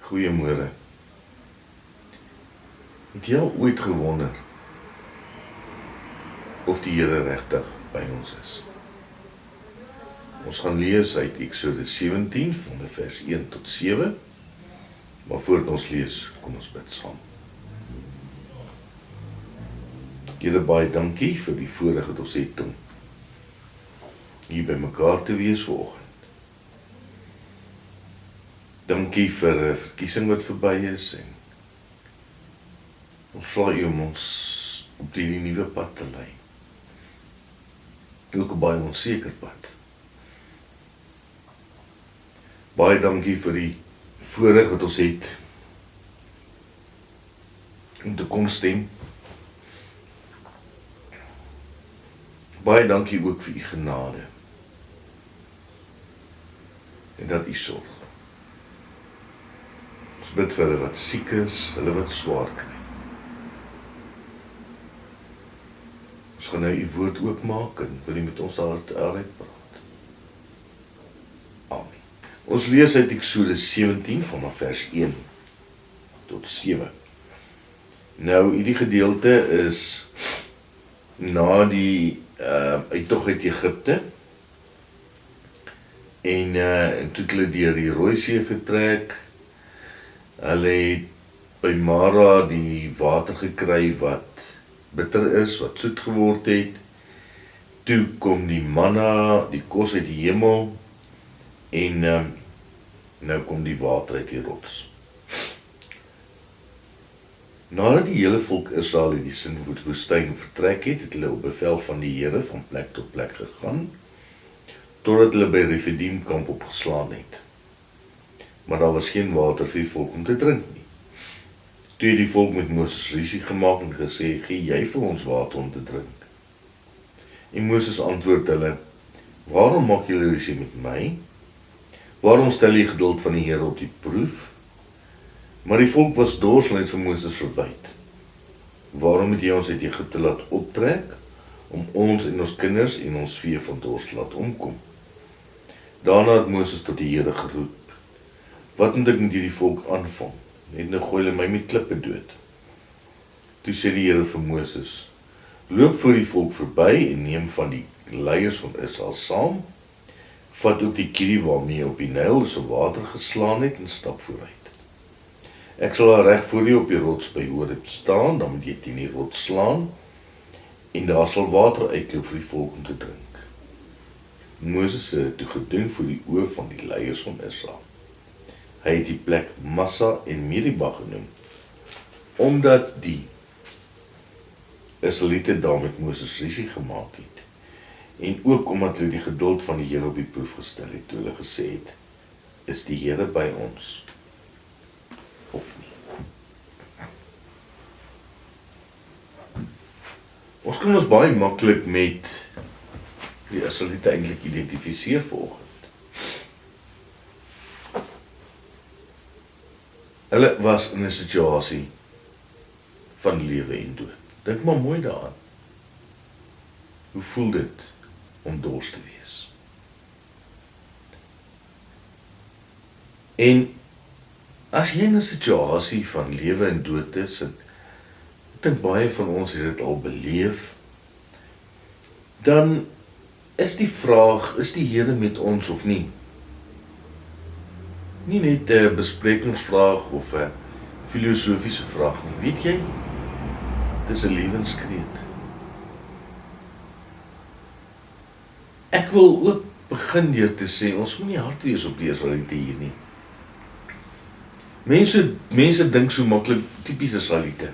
Goeiemôre. Het jy al ooit gewonder of die Here regtig by ons is? Ons gaan lees uit Eksodus 17 van vers 1 tot 7. Maar voordat ons lees, kom ons bid saam. Here, baie dankie vir die voorreg wat ons het om hier by mekaar te wees vanoggend. Dankie vir 'n verkiesing wat verby is en ons vra U om ons op hierdie nuwe pad te lei. Ook 'n baie onseker pad. Baie dankie vir die voorreg wat ons het om te kon stem. Baie dankie ook vir U genade en dat U sorg. Ons bid vir hulle wat siek is, hulle wat swaar kry. Ons gaan nou U woord oopmaak en wil U met ons hart uitpraat. Amen. Ons lees uit Eksodus 17 vanaf vers 1 tot 7. Nou, hierdie gedeelte is na die uittog uit Egipte en toe het hulle deur die Rooi See getrek. Hulle het by Mara die water gekry wat bitter is, wat soet geword het. Toe kom die manna, die kos uit die hemel en nou kom die water uit die rots. Nadat die hele volk Israel uit die Sinwoestyn vertrek het, het hulle op bevel van die Here van plek tot plek gegaan, totdat hulle by Refidim kamp opgeslaan het. Maar daar was geen water vir die volk om te drink nie. Toe het die volk met Moses rusie gemaak en gesê, gee jy vir ons water om te drink? En Moses antwoord hulle, waarom maak julle rusie met my? Waarom stel jy geduld van die Here op die proef? Maar die volk was dors en het vir Moses verwyd. Waarom het jy ons uit Egipte laat optrek, om ons en ons kinders en ons vee van dors te laat omkom? Daarna het Moses tot die Here geroep, wat moet ek met hierdie volk aanvang? Net nou gooi hulle my met klippe dood. Toe sê die Here vir Moses, loop voor die volk verby en neem van die leiers van Israel saam, vat ook die kierie waarmee op die Nyl so water geslaan het en stap vooruit. Ek sal daar reg voor jou op die rots by Horeb staan, dan moet jy teen die rots slaan, en daar sal water uitloop vir die volk om te drink. Moses het toe gedoen voor die oë van die leiers van Israel. Hy het die plek Massa en Meribah genoem, omdat die Israeliete daar met Moses rusie gemaak het, en ook omdat hulle die geduld van die Here op die proef gestel het, toe hulle gesê het, is die Here by ons, of nie? Ons kan ons baie maklik met die Israeliete eintlik identifiseer vanoggend. Hulle was in 'n situasie van lewe en dood. Dink maar mooi daaraan. Hoe voel dit om dors te wees? En as jy in 'n situasie van lewe en dood is, en ek dink baie van ons het dit al beleef, dan is die vraag, is die Here met ons of nie? Nie net 'n besprekingsvraag of 'n filosofiese vraag nie, weet jy? Dit is 'n lewenskreet. Ek wil ook begin deur te sê, ons moet nie hard wees op die Israeliete hier nie. Mense dink so maklik, tipies Israeliete.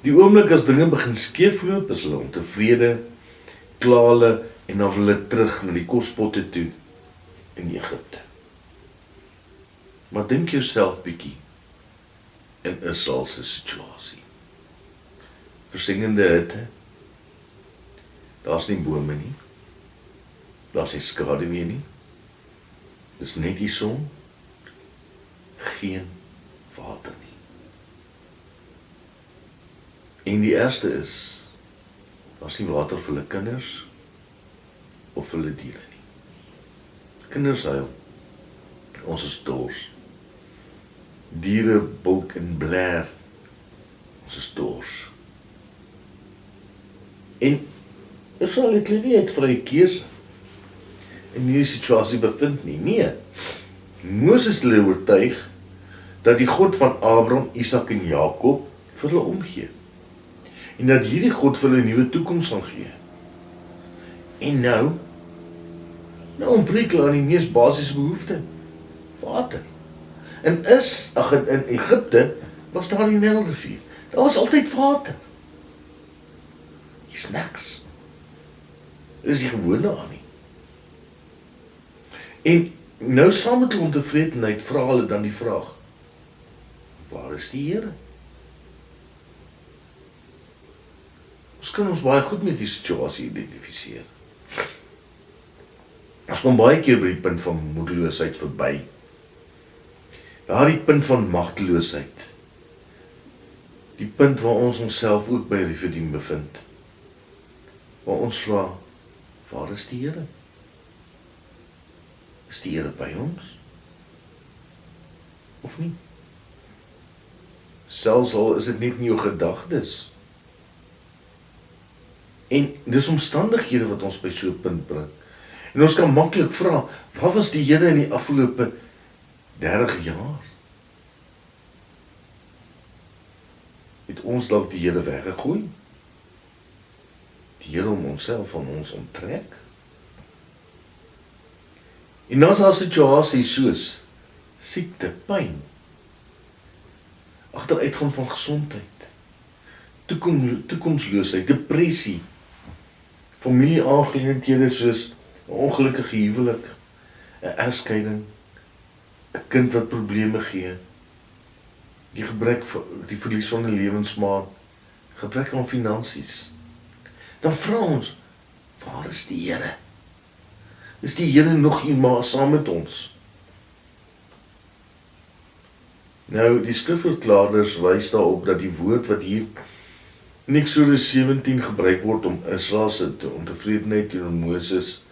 Die oomblik as dinge begin skeefloop, is hulle ontevrede, kla hulle en dan wil hulle terug na die kospotte toe in Egipte. Maar dink jouself bietjie in Israel se situasie. Versingende hitte, daar's nie bome nie, daar's nie skaduwee nie, dis net die son, geen water nie. En die eerste is, daar's nie water vir hulle kinders of vir hulle diere nie. Kinders huil, ons is dors. Diere bulk en blaar. Ons is dors. En Israel het nie uit vrye keuse in hierdie situasie bevind nie. Nee. Moses het hulle oortuig dat die God van Abraham, Isak en Jakob vir hulle omgee. En dat hierdie God vir hulle 'n nuwe toekoms gaan gee. En nou ontbreek hulle aan die mees basiese behoefte, water. In Egipte was daar die Nylrivier. Daar was altyd water. Hier's niks. Dit is nie gewoon daaraan nie. En nou saam met hulle ontevredenheid vra hulle dan die vraag: waar is die Here? Ons kan ons baie goed met die situasie identifiseer. Ons kom baie keer by die punt van moedeloosheid verby. Daar die punt van magteloosheid. Die punt waar ons onsself ook by Refidim bevind. Waar ons vra, waar is die Here? Is die Here by ons? Of nie? Selfs al is dit net in jou gedagtes. En dis omstandighede wat ons by so 'n punt bring. En ons kan maklik vra, waar was die Here in die afgelope 30 jaar? Het ons dalk die Here weggegooi? Die Here om onsself van ons onttrek? En dan is daar situasies soos siekte, pyn, agteruitgang van gesondheid, toekomsloosheid, depressie, familieaangeleenthede soos 'n ongelukkige huwelik, 'n egskeiding, 'n kind wat probleme gee, die verlies van 'n lewensmaat, gebrek aan finansies. Dan vra ons, waar is die Here? Is die Here nog eenmaal saam met ons? Nou, die skrifverklaarders wys daarop dat die woord wat hier in Eksodus 17 gebruik word om Israel se ontevredenheid teenoor Moses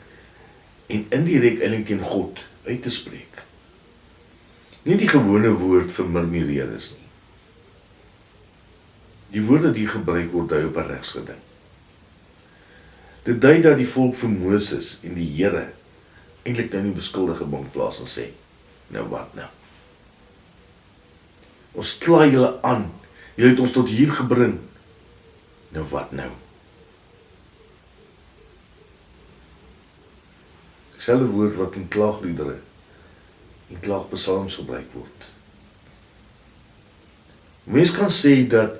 en indirek eintlik teen God uit te spreek. Nie die gewone woord vir murmureer is nie. Die woord wat hier gebruik word, dui op 'n regsgeding. Dit dui dat die volk vir Moses en die Here eintlik nou nie beskuldige bankplaas en sê, nou wat nou? Ons kla julle aan, julle het ons tot hier gebring, nou wat nou? Dieselfde woord wat in klaagliedere en klaagpsalms gebruik word. Mens kan sê dat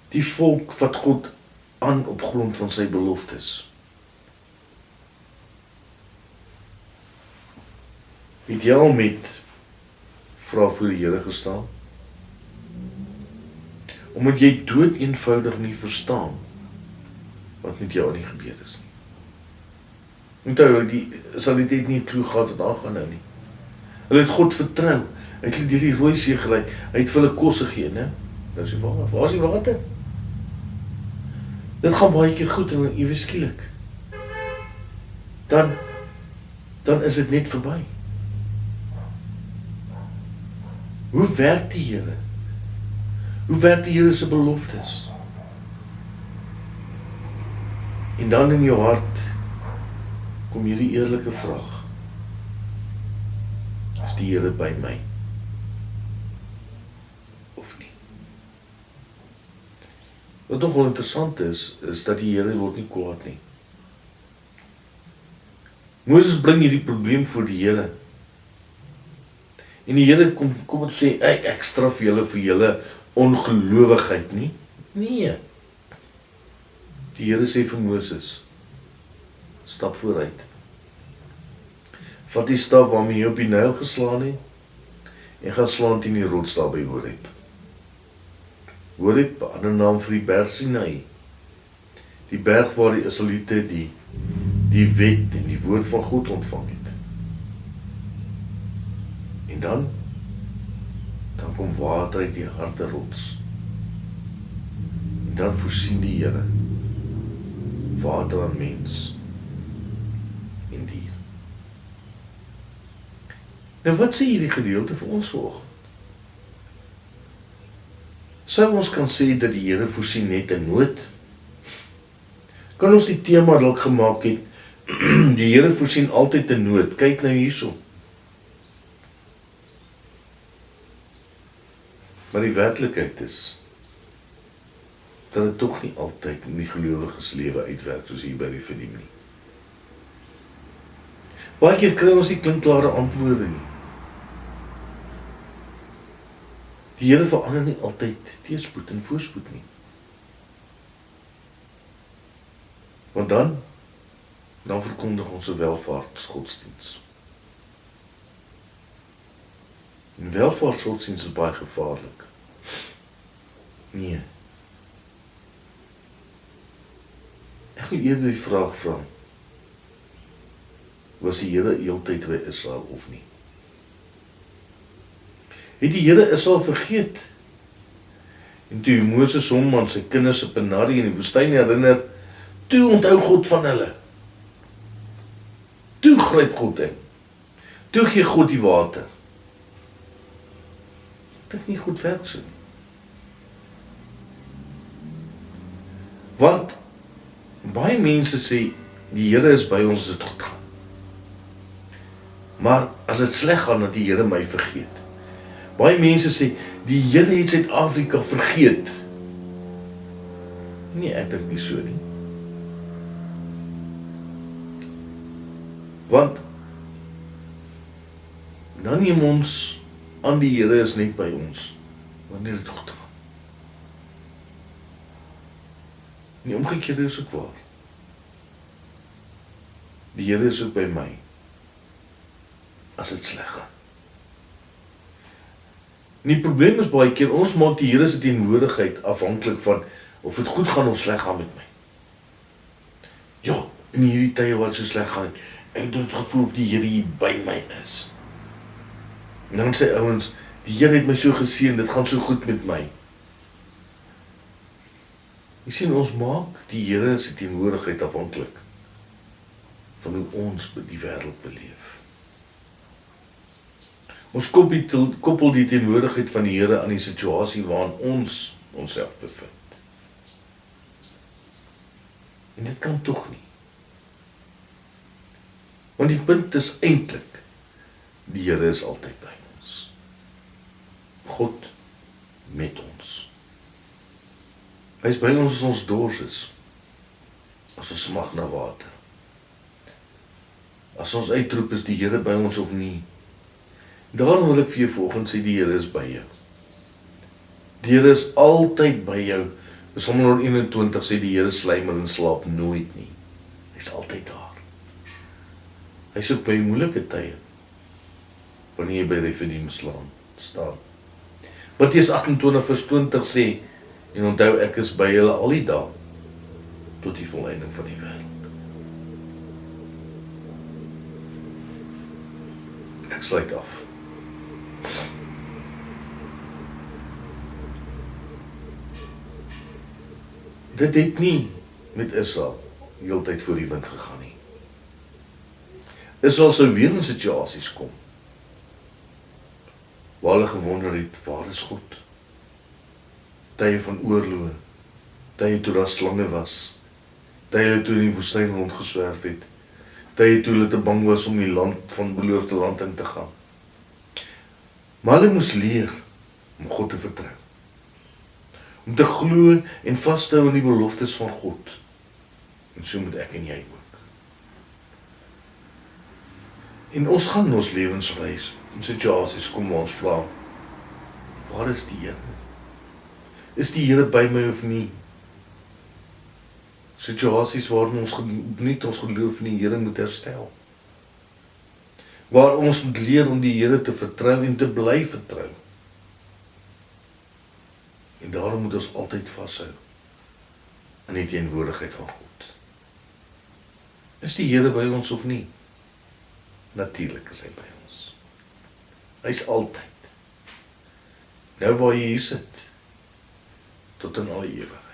die volk vat God aan op grond van sy beloftes. Het jy al met vrae voor die Here gestaan? Omdat jy dood eenvoudig nie verstaan wat met jou aan die gebeur is nie. Onthou, die Israeliete nie 'n klou gehad wat aangaan nou nie. Hulle het God vertrou. Hy het hulle deur die Rooi See gelei. Hy het vir hulle kos gegee, né? Nou is die water. Waar is die water? Dit gaan baie keer goed en ewe skielik. Dan is dit net verby. Hoe werk die Here? Hoe werk die Here se beloftes? En dan in jou hart kom hierdie eerlike vraag. Is die Here by my? Of nie? Wat nog wel interessant is dat die Here word nie kwaad nie. Moses bring hierdie probleem voor die Here. En die Here kom en sê, ek straf julle vir julle ongelowigheid nie. Nee. Die Here sê vir Moses, stap vooruit. Vat die staf waarmee jy op die Nyl geslaan het, en gaan slaan teen die rots daar by Horeb. Horeb, 'n ander naam vir die berg Sinai. Die berg waar die Israeliete die wet en die woord van God ontvang het. En dan kom water uit die harde rots. En dan voorsien die Here water aan mens en dier. Nou wat sê hierdie gedeelte vir ons vanoggend? Sou ons kan sê dat die Here voorsien net in nood? Kan ons die tema dalk gemaak het, die Here voorsien altyd in nood? Kyk nou hierso. Maar die werklikheid is, dat dit tog nie altyd in die gelowiges lewe uitwerk, soos hier by Refidim nie. Baie keer kry ons nie klinkklare antwoorde nie. Die Here verander nie altyd teëspoed en voorspoed nie. Want dan verkondig ons 'n welvaartsgodsdiens. En welvaartsgodsdiens is baie gevaarlik. Nee. Ek wil eerder die vraag vra, was die Here heeltyd by Israel of nie? Het die Here Israel vergeet? En toe Moses hom aan sy kinders op Penari in die woestyn herinner, toe onthou God van hulle. Toe gryp God in. Toe gee God die water. Dit nie goed werk so nie. Want baie mense sê, die Here is by ons as dit goed gaan. Maar as dit sleg gaan, dat die Here my vergeet. Baie mense sê, die Here het Suid-Afrika vergeet. Nee, ek dink nie so nie. Want dan neem ons aan die Here is net by ons, wanneer dit goed gaan. Nie omgekeerd is ook waar. Die Here is ook by my, as dit sleg gaan. En die probleem is baie keer, ons maak die Here se teenwoordigheid afhanklik van of dit goed gaan of sleg gaan met my. Ja, in hierdie tye wat so sleg gaan, ek het het gevoel of die Here hier by my is. En dan sê ouens, die Here het my so geseën, dit gaan so goed met my. Jy sien, ons maak die Here se teenwoordigheid afhanklik van hoe ons die wêreld beleef. Ons koppel die teenwoordigheid van die Here aan die situasie waarin ons onsself bevind. En dit kan tog nie. Want die punt is eintlik, die Here is altyd by ons. God met ons. Hy is by ons as ons dors is. As ons smag na water. As ons uitroep, is die Here by ons of nie? Daarom wil ek vir jou vanoggend sê, die Here is by jou. Die Here is altyd by jou. Psalm 121 sê, die Here slymer en slaap nooit nie. Hy is altyd daar. Hy is ook by moeilike tye, wanneer jy by Refidim staan. Matteus 28:20 sê, en onthou ek is by julle al die dae, tot die volleinding van die wêreld. Ek sluit af. Dit het nie met Israel heeltyd voor die wind gegaan nie. Israel sou weer in situasies kom, waar hulle gewonder het, waar is God? Tye van oorloë, tye toe daar slange was, tye toe in die woestyn rondgeswerf het, tye toe hulle te bang was om die land van beloofde land in te gaan. Maar hulle moes leer om God te vertrou, om te glo en vas te hou in die beloftes van God. En so moet ek en jy ook. En ons gaan in ons lewensreis, in situasies kom waar ons vra, waar is die Here? Is die Here by my of nie? Situasies waarin ons nie ons geloof in die Here moet herstel. Waar ons moet leer om die Here te vertrou en te bly vertrou. En daarom moet ons altyd vashou aan die teenwoordigheid van God. Is die Here by ons of nie? Natuurlik is hy by ons. Hy is altyd. Nou waar jy hier sit, tot in alle ewigheid.